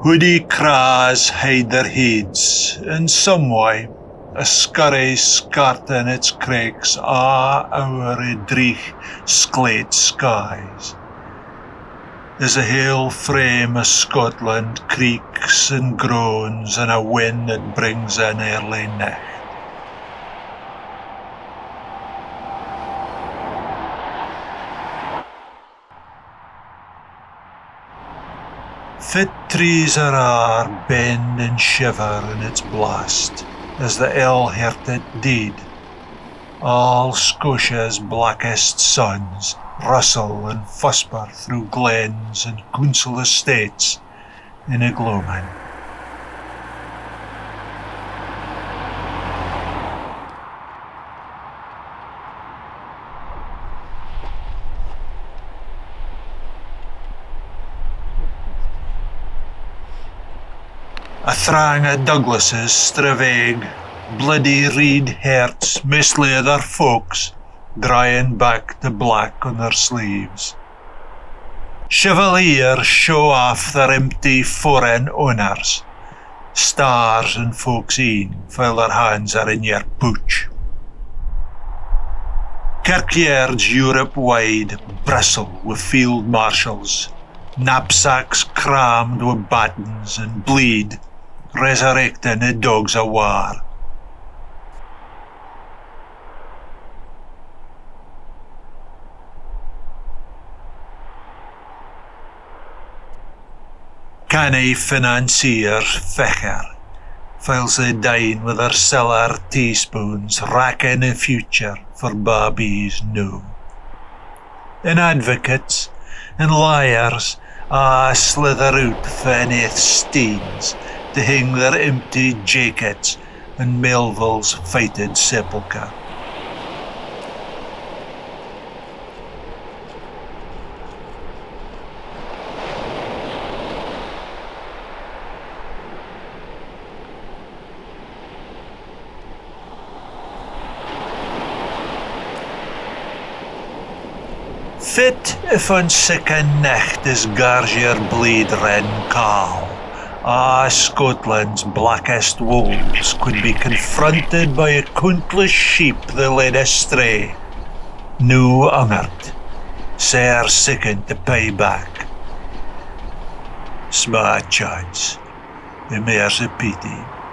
Hoodie cras hide their heads, in some way, a scurry scarting its craigs our dreich sclate skies. There's a hail frame of Scotland creaks and groans and a wind that brings an early night. Fit trees are bend and shiver in its blast, as the ill-hearted deed. All Scotia's blackest sons rustle and fusper through glens and council estates in a gloaming. A thrang of Douglases straveg, bloody reed hearts, mostly other folks, drying back the black on their sleeves. Chevaliers show off their empty foreign honours. Stars and folks een, while their hands are in your pooch. Kirkyards Europe-wide bristle with field marshals, knapsacks crammed with batons and bleed, resurrecting the dogs of war. Canny financiers fecher, whilst they dine with their cellar teaspoons, racking the future for babies new. And advocates and liars slither out beneath steens to hang their empty jackets in Melville's fated sepulchre. Fit if on second nacht is Gargier bleed red cow. Scotland's blackest wolves could be confronted by a countless sheep they led astray. No hungered, sair sickened to pay back. Smart chance, the mare's a pity.